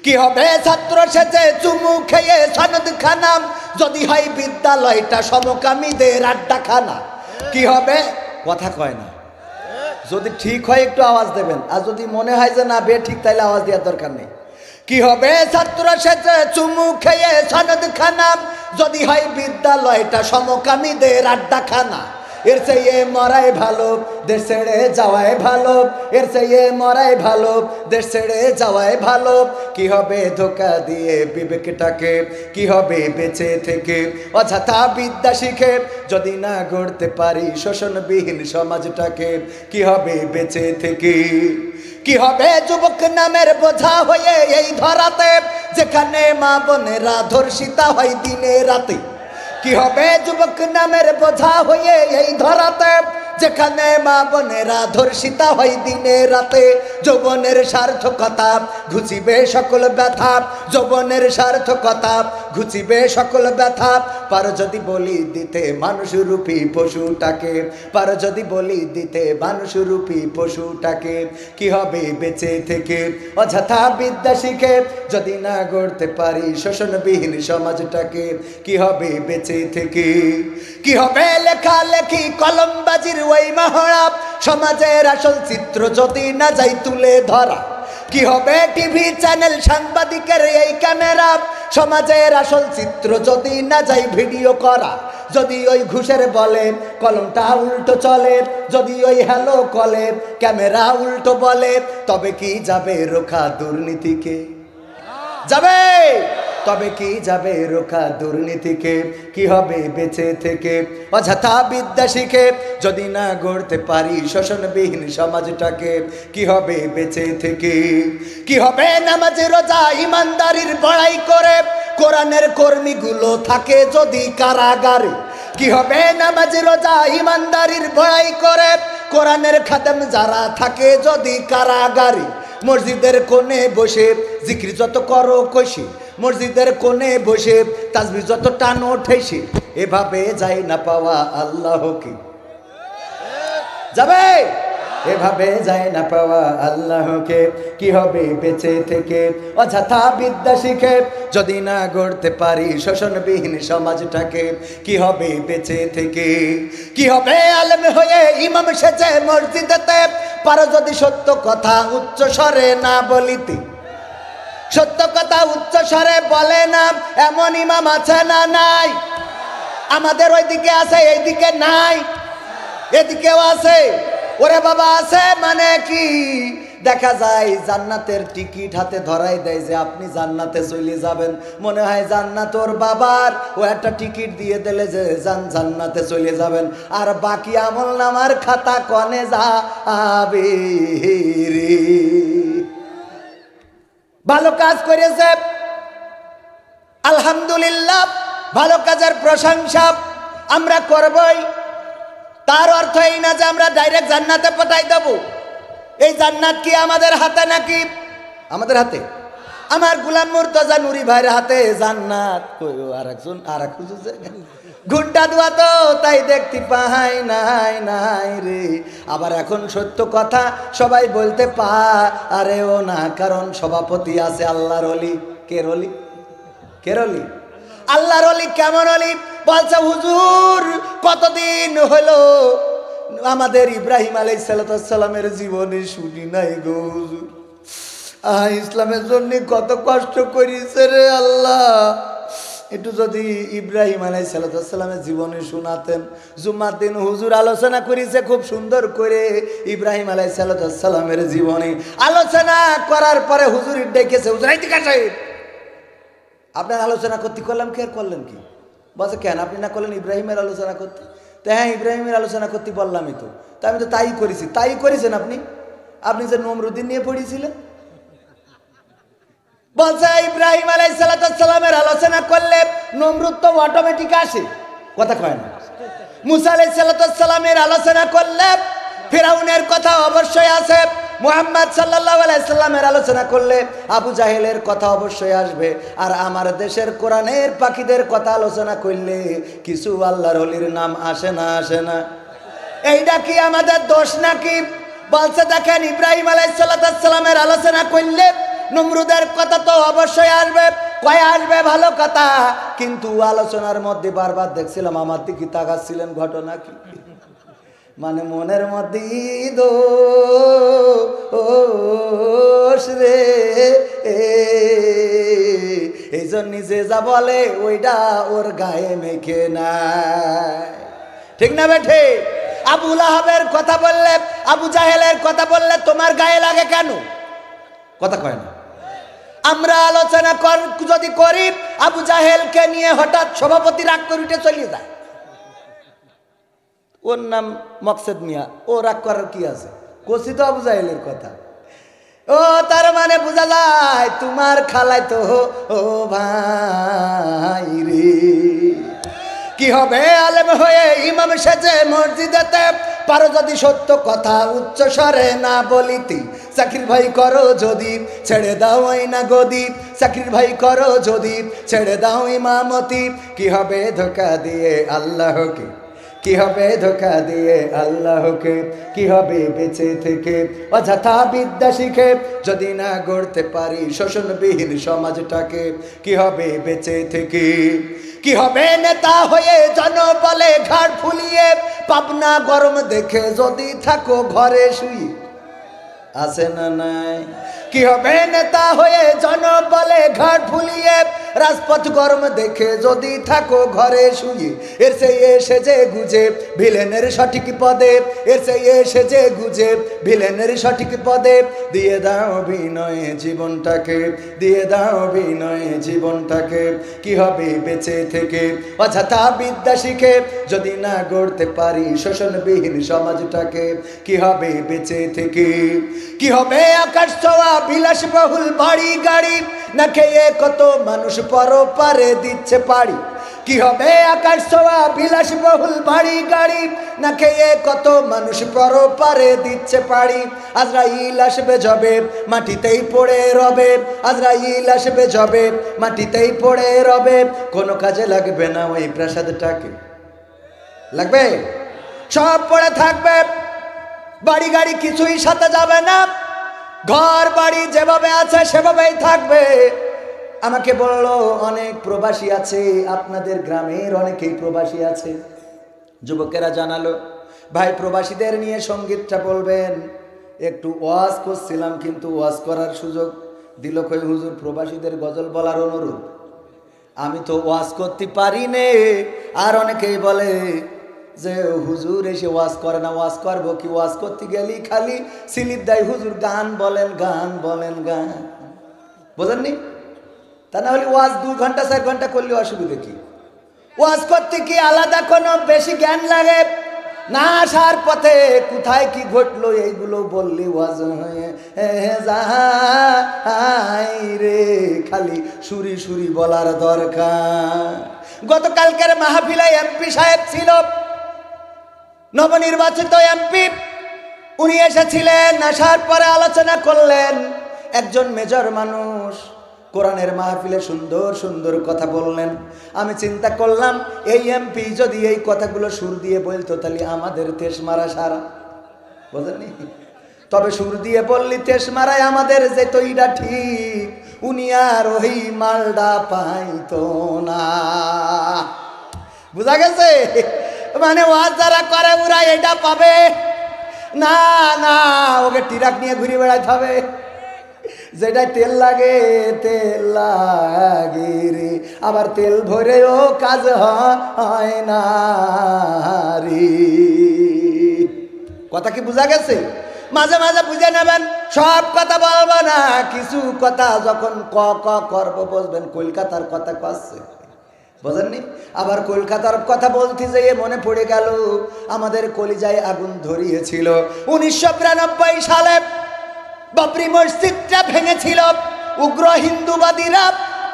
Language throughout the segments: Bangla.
কি হবে ছাত্র সেজে চুমু খেয়ে সনদ খানা, যদি হয় বিদ্যালয়টা সমকামীদের আড্ডাখানা। কি হবে? কথা কয় না। যদি ঠিক হয় একটু আওয়াজ দেবেন, আর যদি মনে হয় যে না বে ঠিক, তাইলে আওয়াজ দেওয়ার দরকার নেই। কি হবে ছাত্র সেজে চুমু খেয়ে সনদ খানা, যদি হয় বিদ্যালয়টা সমকামীদের আড্ডাখানা। এর চেয়ে মরাই ভালো দেশ ছেড়ে যাওয়াই ভালো, এর চেয়ে মরাই ভালো দেশ ছেড়ে যাওয়াই ভালো। কি হবে ধোকা দিয়ে বিবেকটাকে, কি হবে বেঁচে থেকে অযথা বিদ্যা শিখে, যদি না গড়তে পারি শোষণবিহীন সমাজটাকে। কি হবে বেঁচে থেকে? কি হবে যুবক নামের বোঝা হয়ে এই ধরাতে, যেখানে মা বোনেরা ধর্ষিতা হয় দিনে রাতে। কি হবে যুবক নামের বোঝা হয়ে এই ধরাতে, যেখানে মা বোনেরা ধর্ষিতা হয় দিনে রাতে। যৌবনের সার্থকতা ঘুচিবে সকল ব্যথা, যৌবনের সার্থকতা ঘুচিবে সকল ব্যথা। পারো যদি বলি দিতে মানুষরূপী পশুটাকে, পারো যদি বলি দিতে মানুষরূপী পশুটাকে। কি হবে বেঁচে থেকে অযথা বিদ্যা শিখে, যদি না গড়তে পারি শোষণবিহীন সমাজটাকে। কি হবে বেঁচে থেকে? কি হবে লেখালেখি কলমবাজির ওই মহড়া, সমাজের আসল চিত্র যদি না যাই তুলে ধরা। কি হবে টিভি চ্যানেল সাংবাদিকের এই ক্যামেরা, সমাজের আসল চিত্র যদি না যাই ভিডিও করা। যদি ওই ঘুষের বলে কলমটা উল্টো চলে, যদি ওই হ্যালো কলে ক্যামেরা উল্টো বলে, তবে কি যাবে রোখা দুর্নীতিকে? যাবে? তবে কি যাবে রোখা দুর্নীতিকে? কি হবে বেঁচে থেকে অযথা বিদ্যা শিখে, যদি না গড়তে পারি শোষণবিহীন সমাজটাকে। কি হবে বেঁচে থেকে? কি হবে নামাজ রোজা ইমানদারির বড়াই করে, কোরআনের কর্মীগুলো থাকে যদি কারাগারে। কি হবে নামাজ রোজা ইমানদারির বড়াই করে, কোরআনের খাদেম যারা থাকে যদি কারাগারে। মসজিদের কোণে বসে জিকির যত করো কষে, মসজিদের কোণে বসে তাসবিহ যত টানো ঠেসে, এভাবে যাই না পাওয়া আল্লাহকে। যাবে? এভাবে যায় না পাওয়া আল্লাহকে। কি হবে বেঁচে থেকে অযথা বিদ্যা শিখে, যদি না গড়তে পারি শোষণবিহীন সমাজটাকে। কি হবে বেঁচে থেকে? কি হবে আলেম হয়ে ইমাম সেজে মসজিদেতে, পারো যদি সত্য কথা উচ্চ স্বরে না বলিতে। সত্য কথা উচ্চ স্বরে বলে না এমন ইমাম আছে না নাই? আমাদের ওইদিকে আছে, এইদিকে নাই। এদিকেও আছে। ওরে বাবা আছে মানে কি? দেখা যায় জান্নাতের টিকিট হাতে ধরাই দেয় যে আপনি জান্নাতে চলে যাবেন। মনে হয় জান্নাত ওর বাবার, ও একটা টিকিট দিয়ে দিলে যে জান্নাতে চলে যাবেন। আর বাকি আমল নামার খাতা কনে যাবে রে? ভালো কাজ করেছে আলহামদুলিল্লাহ, ভালো কাজের প্রশংসা আমরা করবই। তার অর্থ এই না যে আমরা ডাইরেক্ট জান্নাতে পাঠাই দেব। এই জান্নাত কি আমাদের হাতে নাকি? আমাদের হাতে। আমার গোলাম মুর্তজা নুরি ভাইয়ের হাতে জান্নাত। আরেকজন ঘুরটা দোয়া তো তাই দেখতে পাই নাই নাই রে। আবার এখন সত্য কথা সবাই বলতে পারেও না, কারণ সভাপতি আছে আল্লাহর ওলি। কে রলি? কে রলি? আল্লাহর ওলি। কেমন ওলি? বলছে হুজুর কতদিন হলো আমাদের ইব্রাহিম আলাইহিস সালামের জীবনে শুনি নাই গো হুজুর। ইসলামের জন্য কত কষ্ট করিছে রে আল্লাহ। একটু যদি ইব্রাহিম আলাইহিস সালামের জীবনে শোনাতেন। জুম্মার দিন হুজুর আলোচনা করেছে খুব সুন্দর করে ইব্রাহিম আলাইহিস সালামের জীবনে। আলোচনা করার পরে হুজুর ডেকেছে, হুজুর এইদিকে আসেন, আপনার আলোচনা করতে করলাম, কে করলেন কি? বলছে কেন আপনি না করলেন ইব্রাহিমের আলোচনা করতে? তো হ্যাঁ ইব্রাহিমের আলোচনা করতে বললামই তো। তা আমি তো তাই করেছি। তাই করেছেন আপনি? আপনি যে নমরুদ্দিন নিয়ে পড়েছিলেন। বলছে ইব্রাহিম আলাইহিস সালামের আলোচনা করলে নমরুদ তো অটোমেটিক আসে, কথা কয় না। মুসা আলাইহিস সালামের আলোচনা করলে ফিরাউনের কথা অবশ্যই আসে। মুহাম্মদ সাল্লাল্লাহু আলাইহি সাল্লামের আলোচনা করলে আবু জাহেলের কথা অবশ্যই আসবে। আর আমার দেশের কোরআনের পাখিদের কথা আলোচনা করলে কিছু আল্লাহর ওলির নাম আসে না? আসে না? এইটা কি আমাদের দোষ নাকি? বলছে দেখেন ইব্রাহিম আলাইহিস সালামের আলোচনা করলে নমরুদের কথা তো অবশ্যই আসবে, কয় আসবে ভালো কথা, কিন্তু আলোচনার মধ্যে বারবার দেখছিলাম আমার দিকে তাকাচ্ছিলেন, ঘটনা কি? মানে মনের মধ্যে দোষ রে, এই জন্য যে যা বলে ওইটা ওর গায়ে মেখে নাই, ঠিক না বেঠে? আবু লাহাবের কথা বললে, আবু জাহেলের কথা বললে তোমার গায়ে লাগে কেন? কথা কয় না। আমরা আলোচনা যদি করি আবু জাহেলকে নিয়ে, হঠাৎ সভাপতি রাগ করে উঠে চলে যায়। ওর নাম মকসেদ মিয়া, ও রাগ করার কি আছে? কষি তো আবু জাহেলের কথা। ও তার মানে বোঝা যায় তোমার খালাই তো ও ভাই রে। কি হবে আলেম হয়ে ইমাম সেজে মসজিদেতে, পারো যদি সত্য কথা উচ্চ স্বরে না বলিতি, চাকরির ভাই করো যদি ছেড়ে দাও ওই না গদি, চাকরির ভাই করো যদি ছেড়ে দাও ইমামতি। কি হবে ধোকা দিয়ে আল্লাহকে, কি হবে ধোকা দিয়ে আল্লাহকে, কি হবে বেঁচে থেকে অযথা বিদ্যা শিখে যদি না গড়তে পারি শোষণবিহীন সমাজটাকে, কি হবে বেঁচে থেকে? কি হবে নেতা হয়ে জনবলে ঘাড় ফুলিয়ে, পাবনা গরম দেখে যদি থাকো ঘরে শুয়ে, আছে না নাই? কি হবে নেতা হয়ে জনবলে ঘাট ফুলিয়ে, রাজপথ গরম দেখে যদি থাকো ঘরে শুয়ে, এর সেই এসে যে গুজে ভিলেনের সঠিক পদে, এর সেই এসে যে গুজে ভিলেনের সঠিক পদে, দিয়ে দাও বিনয়ে জীবনটাকে, দিয়ে দাও বিনয়ে জীবনটাকে। কি হবে বেঁচে থেকে অযথা বিদ্যা শিখে যদি না গড়তে পারি শোষণবিহীন সমাজটাকে, কি হবে বেঁচে থেকে? কি হবে আকাশ ছোঁয়া বিলাসবহুল বাড়ি গাড়ি, না খেয়ে কত মানুষ পরপারে দিচ্ছে পাড়ি। কি হবে আকাশ ছোঁয়া বিলাসবহুল বাড়ি গাড়ি, না খেয়ে কত মানুষ পরপারে দিচ্ছে পাড়ি। আজরাইল আসবে যবে মাটিতেই পড়ে রবে, আজরাইল আসবে যবে মাটিতেই পড়ে রবে, কোনো কাজে লাগবে না ওই প্রাসাদটাকে। লাগবে? সব পড়ে থাকবে, বাড়ি গাড়ি কিছুই সাথে যাবে না, ঘর বাড়ি যেভাবে আছে সেভাবেই থাকবে। আমাকে বললো অনেক প্রবাসী আছে, আপনাদের গ্রামের অনেকেই প্রবাসী আছে। যুবকেরা জানালো ভাই প্রবাসীদের নিয়ে সঙ্গীতটা বলবেন। একটু ওয়াজ করছিলাম কিন্তু ওয়াজ করার সুযোগ দিল কই হুজুর, প্রবাসীদের গজল বলার অনুরোধ। আমি তো ওয়াজ করতে পারি নে। আর অনেকেই বলে যে হুজুর এসে ওয়াজ করে না, ওয়াজ করবো কি? ওয়াজ করতে গেলি খালি সিলিপ দেয় হুজুর, গান বলেন গান বলেন গান, বোঝেননি? তা না হলে ওয়াজ 2 ঘন্টা 4 ঘন্টা করলে অসুবিধা কি? ওয়াজ করতে কি আলাদা কোনো বেশি জ্ঞান লাগে না? আসার পথে কোথায় কি ঘটলো এইগুলো বললে ওয়াজ হয়ে যায় রে, খালি সুরি সুরি বলার দরকার। গতকালকের মাহফিলে এমপি সাহেব ছিল, নবনির্বাচিত এমপি, উনি এসেছিলেন। আসার পরে আলোচনা করলেন। একজন মেজর মানুষ কোরআনের মাহফিলে সুন্দর সুন্দর কথা বললেন। আমি চিন্তা করলাম এই এমপি যদি এই কথাগুলো সুর দিয়ে বলতো তাহলে আমাদের তেস মারা সারা, বুঝলেন? তবে সুর দিয়ে বললি তেস মারায় আমাদের যেত, এটা ঠিক। উনি আর ওই মালডা পাইতো না, বুঝা গেছে? মানে ওয়াজ যারা করে ওরা এটা পাবে না, না ওকে ট্রাক নিয়ে ঘুরে বেড়াইতে হবে। যেটা তেল লাগে তেল লাগে রে, আবার তেল ভরেও কাজ হয় না রে। কথা কি বুঝা গেছে? মাঝে মাঝে বুঝে নেবেন, সব কথা বলবো না। কিছু কথা যখন ক ক করবো বুঝবেন কলকাতার কথা কচ্ছে, বুঝেননি? আবার কলকাতার কথা বলতে যেয়ে মনে পড়ে গেল আমাদের কলিজায় আগুন ধরিয়েছিল 1992 সালে বাবরি মসজিদটা ভেঙেছিল উগ্র হিন্দুবাদীরা।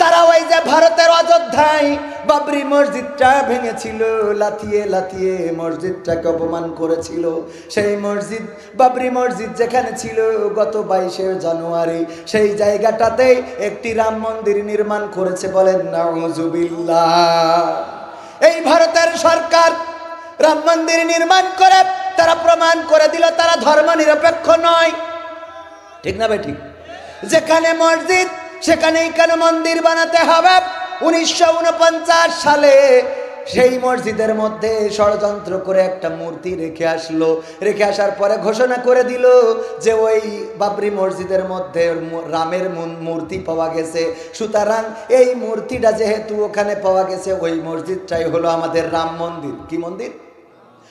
তারা ওই যে ভারতের অযোধ্যায় বাবরি মসজিদটা ভেঙেছিল, লাথিয়ে লাথিয়ে মসজিদটাকে অপমান করেছিল। সেই মসজিদ বাবরি মসজিদ যেখানে ছিল গত 22শে জানুয়ারি সেই জায়গাটাতে একটি রাম মন্দির নির্মাণ করেছে, বলেন নাউজুবিল্লাহ। এই ভারতের সরকার রাম মন্দির নির্মাণ করে তারা প্রমাণ করে দিল তারা ধর্ম নিরপেক্ষ নয়, ঠিক না ভাই? ঠিক। যেখানে মসজিদ সেখানেই কেন মন্দির বানাতে হবে? 1949 সালে সেই মসজিদের মধ্যে ষড়যন্ত্র করে একটা মূর্তি রেখে আসলো। রেখে আসার পরে ঘোষণা করে দিল যে ওই বাবরি মসজিদের মধ্যে রামের মূর্তি পাওয়া গেছে, সুতরাং এই মূর্তিটা যেহেতু ওখানে পাওয়া গেছে, ওই মসজিদটাই হলো আমাদের রাম মন্দির। কি মন্দির?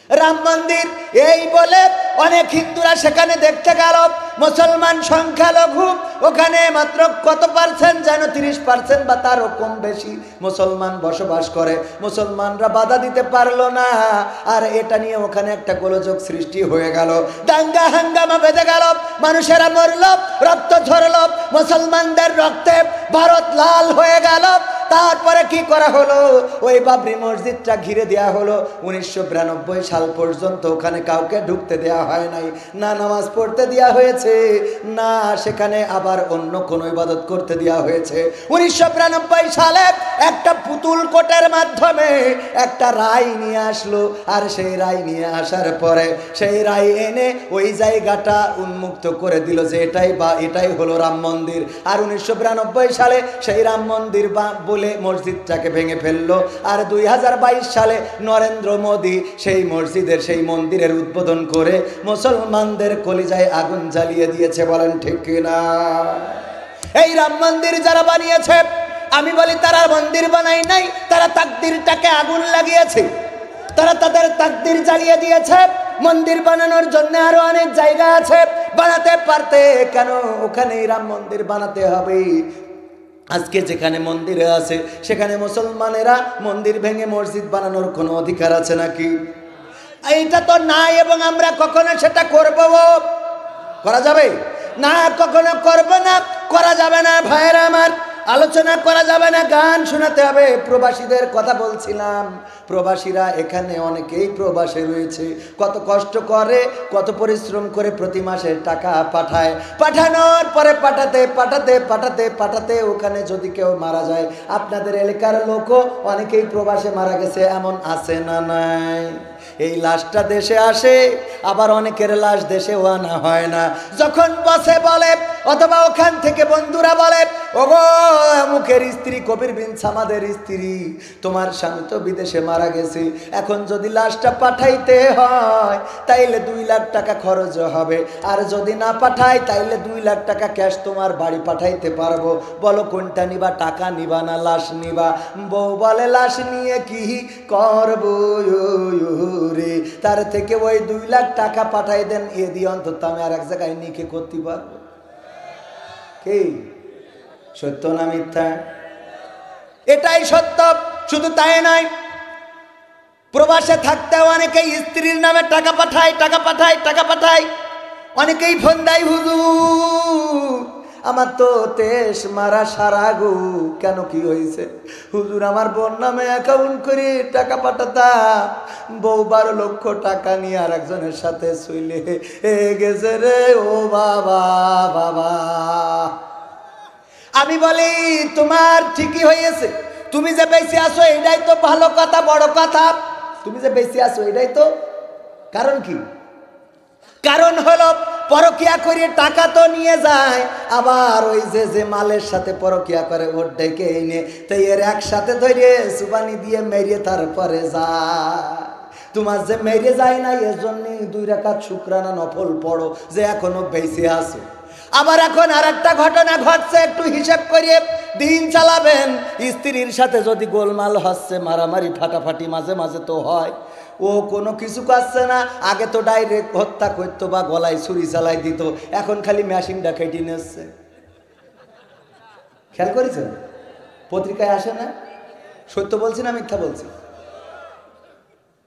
রাম মন্দির। এই বলে অনেক হিন্দুরা সেখানে দেখতে গেল। মুসলমান সংখ্যালঘু, ওখানে মাত্র কত পার্সেন্ট যেন 30% বা তারও কম বেশি মুসলমান বসবাস করে। মুসলমানরা বাধা দিতে পারলো না, আর এটা নিয়ে ওখানে একটা গোলযোগ সৃষ্টি হয়ে গেল, দাঙ্গা হাঙ্গামা বেঁধে গেল, মানুষেরা মরল, রক্ত ঝরল, মুসলমানদের রক্তে ভারত লাল হয়ে গেল। তারপরে কি করা হলো? ওই বাবরি মসজিদটা ঘিরে দেওয়া হলো। 1992 সাল পর্যন্ত ওখানে কাউকে ঢুকতে দেওয়া হয় নাই, না নামাজ পড়তে দেওয়া হয়েছে, না সেখানে আবার অন্য কোনো ইবাদত করতে দেওয়া হয়েছে। 1992 সালে একটা পুতুল কোর্টের মাধ্যমে একটা রায় নিয়ে আসলো, আর সেই রায় নিয়ে আসার পরে সেই রায় এনে ওই জায়গাটা উন্মুক্ত করে দিল যে এটাই হলো রাম মন্দির। আর 1992 সালে সেই রাম মন্দির বলে মসজিদটাকে ভেঙে ফেললো। আর 2022 সালে নরেন্দ্র মোদী সেই মন্দিরের উদ্বোধন করে মুসলমানদের কলিজায় আগুন জ্বালিয়ে দিয়েছে। বলেন ঠিক কিনা? এই রাম মন্দির যারা বানিয়েছে, আমি বলি তারা মন্দির বানাই নাই, তারা তাকদীরটাকে আগুন লাগিয়েছে, তারা তাদের তাকদীর জ্বালিয়ে দিয়েছে। মন্দির বানানোর জন্য আরো অনেক জায়গা আছে, বানাতে পারতে কেন ওখানেই রাম মন্দির বানাতে হবে? আজকে যেখানে মন্দিরে আছে সেখানে মুসলমানেরা মন্দির ভেঙে মসজিদ বানানোর কোনো অধিকার আছে নাকি? এইটা তো নাই, এবং আমরা কখনো সেটা করব? করা যাবে না, কখনো করব না, করা যাবে না। ভাইয়েরা আমার, আলোচনা করা যাবে না, গান শোনাতে হবে। প্রবাসীদের কথা বলছিলাম, প্রবাসীরা এখানে অনেকেই প্রবাসে রয়েছে, কত কষ্ট করে, কত পরিশ্রম করে প্রতি মাসে টাকা পাঠায়। পাঠানোর পরে পাঠাতে ওখানে যদি কেউ মারা যায়, আপনাদের এলাকার লোকও অনেকেই প্রবাসে মারা গেছে, এমন আছে না নাই? এই লাশটা দেশে আসে, আবার অনেকের লাশ দেশেও আনা হয় না। যখন বসে বলে অথবা ওখান থেকে বন্ধুরা বলে, ওগো মুখের স্ত্রী কবির বিন সামাদের স্ত্রী, তোমার স্বামী তো বিদেশে মারা গেছে, এখন যদি লাশটা পাঠাইতে হয় তাইলে 2 লাখ টাকা খরচ হবে, আর যদি না পাঠাই তাইলে 2 লাখ টাকা ক্যাশ তোমার বাড়ি পাঠাইতে পারবো। বলো কোনটা নিবা? টাকা নিবা না লাশ নিবা? বউ বলে লাশ নিয়ে কি করবো রে, তার থেকে ওই 2 লাখ টাকা পাঠাই দেন, এ দিয়ে অন্তত আমি আর এক জায়গায় নিকে করতে পারবো। কি সত্য না মিথ্যা? এটাই সত্য। শুধু তাই নয়, প্রবাসে থাকতে অনেকেই স্ত্রীর নামে টাকা পাঠায়। অনেকেই ফোন দেয়, হুজুর আমার তো তেশ মারা সারা গো, কেন কি হয়েছে? হুজুর আমার বোন নামে অ্যাকাউন্ট করে টাকা পাঠাতাম, বউ 12 লক্ষ টাকা নিয়ে আর একজনের সাথে শুইলে গেছে রে। ও বাবা বাবা, আমি বলি তোমার ঠিকই হয়েছে, তুমি যে বেঁচে আছো এটাই তো ভালো কথা, বড় কথা। তুমি যে বেঁচে আছো এটাই তো। কারণ কি? কারণ হলো পরকিয়া করে টাকা তো নিয়ে যায়, আবার ওই যে মালের সাথে পরকিয়া করে ওর ডেকে এনে তাই এর একসাথে ধরে সুবানি দিয়ে মেরিয়ে তারপরে যায়। তোমার যে মেরে যায় না, এর জন্য 2 রাকাত শুকরানা নফল পড়ো যে এখনো বেঁচে আছো। আবার এখন আর একটা ঘটনা ঘটছে, একটু হিসাব করিয়ে দিন চালাবেন। স্ত্রীর সাথে যদি গোলমাল হচ্ছে, মারামারি ফাটাফাটি মাঝে মাঝে তো হয়, ও কোনো কিছু করছে না। আগে তো ডাইরেক্ট হত্যা করতো বা গলায় ছুরি চালাই দিত, এখন খালি মেশিনটা কেটে নিচ্ছে। খেয়াল করেছেন? পত্রিকায় আসে না? সত্য বলছি না মিথ্যা বলছি?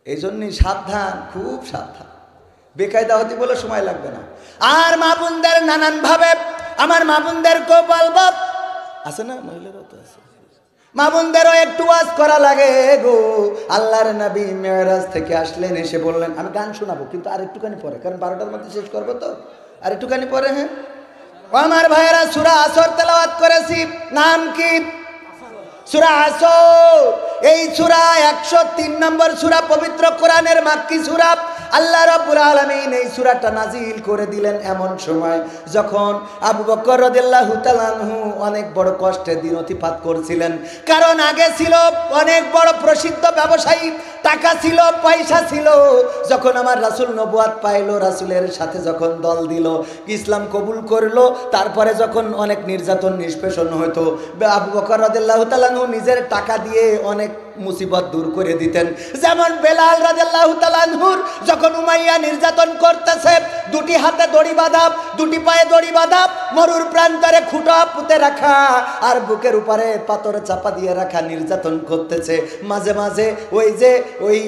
এই জন্যই সাবধান, খুব সাবধান। বেকায়দা হতে বলে সময় লাগবে না। আর মা বোনদের নানান ভাবে, আমার মা বোনদেরকেও বলবো, আছে না মহিলারাও তো আছে, মা বোনদেরও একটু ওয়াজ করা লাগে গো। আল্লাহর নবী মেরাজ থেকে আসলেন, এসে বললেন আমি গান শোনাবো, কিন্তু আর একটুখানি পরে, কারণ 12টার মধ্যে শেষ করবো তো, আর একটুখানি পরে। হ্যাঁ আমার ভাইয়েরা, সূরা আসর তেলাওয়াত করেছি। নাম কি? সূরা আসর। এই সূরা 103 নম্বর সূরা, পবিত্র কোরআনের মাক্কি সূরা। আল্লাহ রাব্বুল আলামিন এই সূরাটা নাজিল করে দিলেন এমন সময় যখন আবু বকর রাদিয়াল্লাহু তাআলা আনহু অনেক বড় কষ্টে দিন অতিপাত করছিলেন। কারণ আগে ছিল অনেক বড় প্রসিদ্ধ ব্যবসায়ী, টাকা ছিল, পয়সা ছিল। যখন আমার রাসূল নবুয়ত পাইলো, রাসূলের সাথে যখন দল দিল, ইসলাম কবুল করলো, তারপরে যখন অনেক নির্যাতন নিষ্পেষণ হতো, আবু বকর রাদিয়াল্লাহু তাআলা আনহু নিজের টাকা দিয়ে অনেক মুসিবত দূর করে দিতেন। যেমন বেলাল রাদিয়াল্লাহু তাআলা আনহুর যখন উমাইয়া নির্যাতন করতেছে, দুটি হাতে দড়ি বাঁধা, দুটি পায়ে দড়ি বাঁধা, মরুর প্রান্তরে খুঁটা পুঁতে রাখা আর বুকের উপরে পাথর চাপা দিয়ে রাখা, নির্যাতন করতেছে। মাঝে মাঝে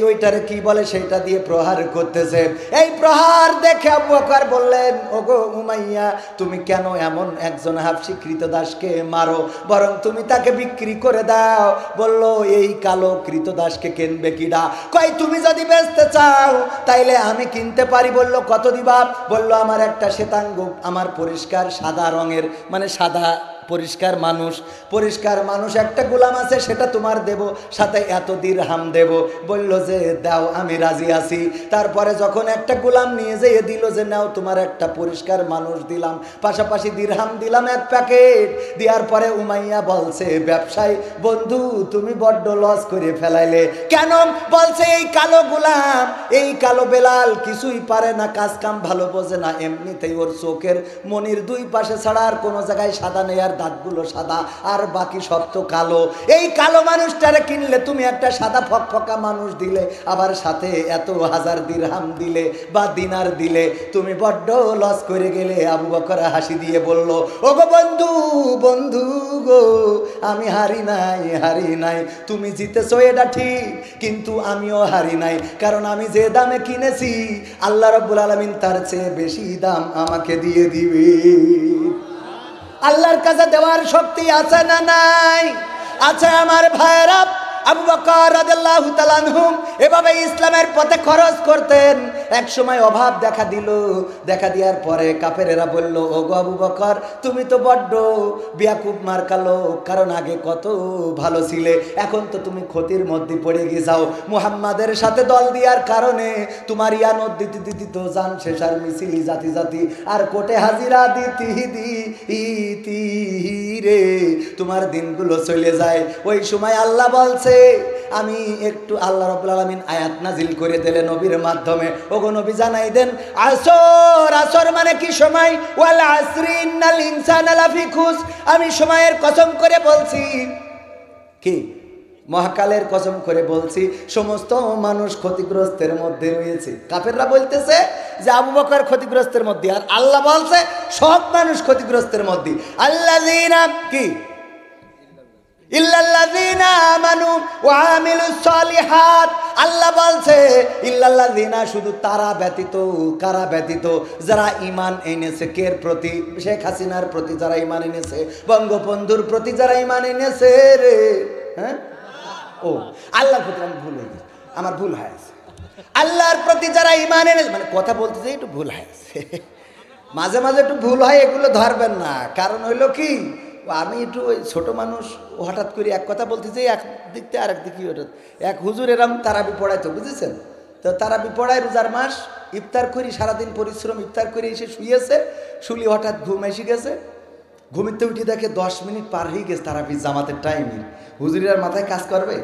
ওইটারে কি বলে সেইটা দিয়ে প্রহার করতেছে। এই প্রহার দেখে আবু বকর বললেন, ওগো উমাইয়া, তুমি কেন এমন একজন হাবশী কৃতদাসকে মারো, বরং তুমি তাকে বিক্রি করে দাও। বলল, এই কালো কৃতদাসকে কিনবে কিডা? কই, তুমি যদি বেচতে চাও তাইলে আমি কিনতে পারি। বলল, কত দিবা? বলল, আমার একটা শ্বেতাঙ্গ, আমার পরিষ্কার সাদা রঙের, মানে সাদা পরিষ্কার মানুষ একটা গোলাম আছে, সেটা তোমার দেব, সাথে এত দিরহাম দেব। বলল যে দাও, আমি রাজি আছি। তারপরে যখন একটা গোলাম নিয়ে যেয়ে দিল যে নাও, তোমার একটা পরিষ্কার মানুষ দিলাম, পাশাপাশি দিরহাম দিলাম এক প্যাকেট। দেওয়ার পরে উমাইয়া বলছে, ব্যবসায়ী বন্ধু, তুমি বড্ড লস করে ফেলাইলে। কেন? বলছে, এই কালো গোলাম, এই কালো বেলাল কিছুই পারে না, কাজ কাম ভালো বোঝে না, এমনিতেই ওর চোখের মনির দুই পাশে ছাড়া আর কোনো জায়গায় সাদা নেই, আর দাঁতগুলো সাদা, আর বাকি সব তো কালো। এই কালো মানুষটারে কিনলে তুমি একটা সাদা ফকফকা মানুষ দিলে, আবার সাথে এত হাজার দিরহাম দিলে বা দিনার দিলে, তুমি বড্ড লস করে গেলে। আবু বকর হাসি দিয়ে বলল, ওগো বন্ধু গো, আমি হারি নাই, তুমি জিতেছো এটা ঠিক, কিন্তু আমিও হারি নাই, কারণ আমি যে দামে কিনেছি আল্লাহ রাব্বুল আলামিন তার চেয়ে বেশি দাম আমাকে দিয়ে দিবে। আল্লাহর কাছে দেওয়ার শক্তি আছে না নাই? আছে আমার ভাইরা। আবু বকর রাদিয়াল্লাহু তাআলা আনহু এভাবে ইসলামের পথে খরচ করতেন। এক সময় অভাব দেখা দিল। দেখা দেওয়ার পরে কাফেরেরা বলল, ওগো আবু বকর, তুমি তো বড্ড বিয়াকুব মার্কালো, কারণ আগে কত ভালো ছিলে, এখন তো তুমি ক্ষতির মধ্যে পড়ে গেছাও। মুহাম্মাদের সাথে দল দেওয়ার কারণে তোমার ইয়ানত দিতি তো জান শেষার মিছিলি জাতি আর কোটে হাজিরা দিতি রে, তোমার দিনগুলো চলে যায়। ওই সময় আল্লাহ বলছে, আমি একটু, আল্লাহ রাব্বুল আলামিন আয়াত নাজিল করে দিলেন নবীর মাধ্যমে। ওগো নবী, জানাই দেন, আসর মানে কি সময়? ওয়াল আসরি ইন্নাল ইনসানা লাফি খুস। আমি সময়ের কসম করে বলছি, কি মহাকালের কসম করে বলছি, সমস্ত মানুষ ক্ষতিগ্রস্তের মধ্যে রয়েছে। কাফেররা বলতেছে যে আবু বকর ক্ষতিগ্রস্তের মধ্যে, আর আল্লাহ বলছে সব মানুষ ক্ষতিগ্রস্তের মধ্যে। আল্লাযীনা কি ইল্লাল্লাযীনা আমানু ওয়া আমিলুস সালিহাত। আল্লাহ বলছে ইল্লাল্লাযীনা, শুধু তারা ব্যতীত। কারা ব্যতীত? যারা ঈমান এনেছে। কের প্রতি? শেখ হাসিনার প্রতি যারা ঈমান এনেছে, বঙ্গবন্ধুর প্রতি যারা ঈমান এনেছে রে। হ্যাঁ, ও আল্লাহর প্রতি আমি ভুল হয়ে গেছি, আমার ভুল হয়েছে। আল্লাহর প্রতি যারা ঈমান এনেছে, মানে কথা বলতে যে একটু ভুল হয়েছে, মাঝে মাঝে একটু ভুল হয়, এগুলো ধরবেন না। কারণ হইলো কি, আমি একটু ওই ছোটো মানুষ, হঠাৎ করে এক কথা বলতে চাই, এক দিক থেকে আরেক দিকে হঠাৎ। এক হুজুর এরম তারাবি পড়াইতো, বুঝেছেন তো? তারাবি পড়ায় রোজার মাস, ইফতার করি, সারাদিন পরিশ্রম, ইফতার করে এসে শুয়েছে, শুলি হঠাৎ ঘুম এসে গেছে। ঘুমিতে উঠে দেখে 10 মিনিট পার হয়ে গেছে তারাবি জামাতের টাইমে। হুজুরের মাথায় কাজ করবে?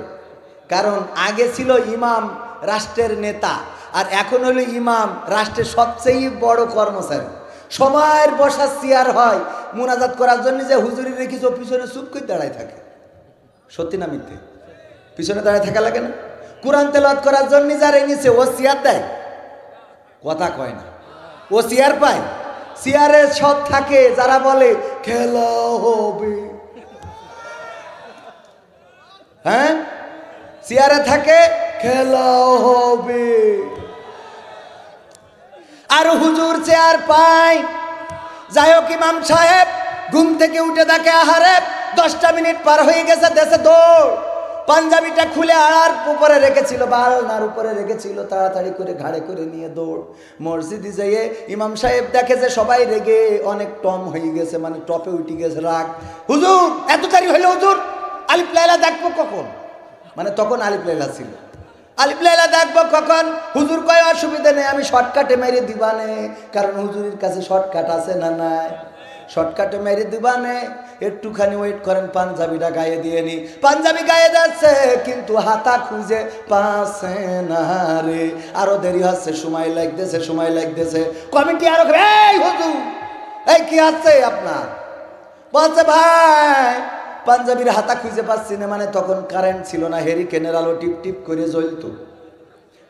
কারণ আগে ছিল ইমাম রাষ্ট্রের নেতা, আর এখন হলো ইমাম রাষ্ট্রের সবচেয়ে বড় কর্মচারী। সবার বসার চেয়ার হয় মুনাজাত করার জন্য, যে হুজুরি রেখেছ পিছনে চুপ করে দাঁড়ায় থাকে। সত্যি না মিথ্যে? পিছনে দাঁড়ায় থাকা লাগে না? কোরআন তেলাওয়াত করার জন্য যারা এনেছে, ও চেয়ার দেয়? কথা কয় না, ও চেয়ার পায়? চেয়ারে সব থাকে যারা বলে খেলা হবে। হ্যাঁ, চেয়ারে থাকে খেলা হবে, আর হুজুর চেয়ার পায়। যাই হোক, ইমাম সাহেব ঘুম থেকে উঠে দেখে, আহারে 10টা মিনিট পার হয়ে গেছে, দেশে দৌড়। পাঞ্জাবিটা খুলে আড়ার উপরে রেখেছিল, বালনার উপরে রেখেছিল, তাড়াতাড়ি করে ঘাড়ে করে নিয়ে দৌড়। মসজিদে যেয়ে ইমাম সাহেব দেখে যে সবাই রেগে অনেক টম হয়ে গেছে, মানে টপে উঠে গেছে রাগ। হুজুর এত তাড়ি হইলো, হুজুর আলিফ লাইলা দেখবো কখন? মানে তখন আলিফ লাইলা ছিল। আলিফ লাইলা দেখবো কখন? হুজুর কয় অসুবিধা নেই, আমি শর্টকাটে মেরে দিবানে, কারণ হুজুরের কাছে শর্টকাট আছে না নাই? শর্টকাটে মেরে দিবানে, একটুখানি ওয়েট করেন, পাঞ্জাবিটা গায়ে দিয়ে নি। পাঞ্জাবি গায়ে যাচ্ছে কিন্তু হাতা খুঁজে পাচ্ছে না রে, আরো দেরি হচ্ছে, সময় লাগতেছে, সময় লাগতেছে। কমিটি আরো এই হুজুর, এই কি আছে আপনার? বলছে ভাই পাঞ্জাবির হাতা খুঁজে পাচ্ছি না। মানে তখন কারেন্ট ছিল না, হেরিকেনের আলো টিপ টিপ করে জ্বলতো।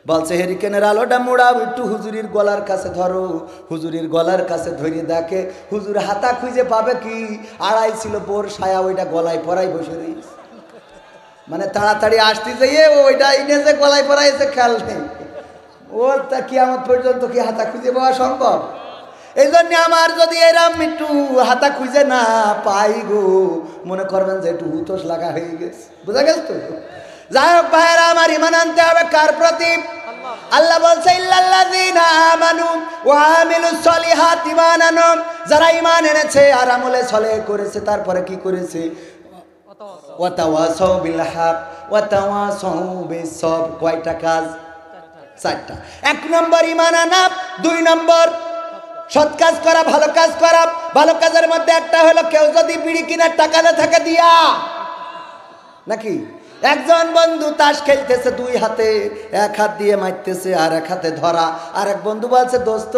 বলছে হেরিকেনের আলোটা মোড়াও, একটু হুজুরির গলার কাছে ধরো। হুজুরির গলার কাছে ধরে দেখে হুজুর হাতা খুঁজে পাবে কি, আড়াই ছিল বোর সায়া, ওইটা গলায় পরাই বসে রয়েছে। মানে তাড়াতাড়ি আসতে যাইয়ে ওইটা ইনে যে গলায় পরাইছে খেয়াল নেই। ওর তা কিয়ামত পর্যন্ত কি হাতা খুঁজে পাওয়া সম্ভব? এই জন্য আমার যদি এরাম একটু হাতা খুঁজে না পাই গো, মনে করবেন যে একটু হুতোষ লাগা হয়ে গেছে। বুঝা গেছে তো? যাই হোক ভাইয়েরা আমার, ইমান আনতে হবে কার প্রতি? আল্লাহ বলছে ইল্লাল্লাযীনা আমানু ওয়া আমিলুস সলিহাত, ঈমান আনো, যারা ঈমান এনেছে আর আমলে সলেহ করেছে। তারপরে কি করেছে? ওয়া তাওয়াসাউ বিল হক ওয়া তাওয়াসাউ বিস সবর। কয়টা কাজ? চারটা। এক নম্বর ঈমান আনা, দুই নম্বর সৎ কাজ করা, ভালো কাজ করা। ভালো কাজের মধ্যে একটা হলো কেউ যদি বিড়ি কিনার টাকা না থাকে দিয়া, নাকি একজন বন্ধু তাস খেলতেছে, দুই হাতে, এক হাত দিয়ে মারতেছে আর এক হাতে ধরা। আর এক বন্ধু বলছে দোস্ত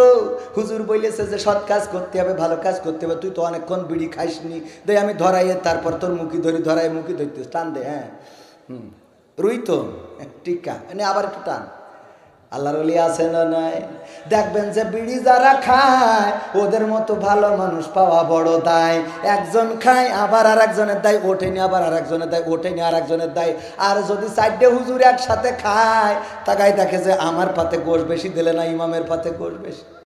হুজুর বলেছে যে সৎ কাজ করতে হবে, ভালো কাজ করতে হবে, তুই তো অনেকক্ষণ বিড়ি খাইসনি, দে আমি ধরাইয়ে তারপর তোর মুখি ধরি, ধরাই মুখি ধরতে টান দে। হ্যাঁ রুই তো টিকা এনে আবার একটু টান। আল্লাহর ওলি আছে না নাই? দেখবেন যে বিড়ি যারা খায় ওদের মতো ভালো মানুষ পাওয়া বড় দায়। একজন খায় আবার আর একজনের দায় ওঠেনি, আবার আর একজনের দায় ওঠেনি, আর একজনের দায়। আর যদি চারটে হুজুর একসাথে খায়, তাকাই দেখে যে আমার পাতে গোশ বেশি দিলে না ইমামের পাতে গোশ বেশি।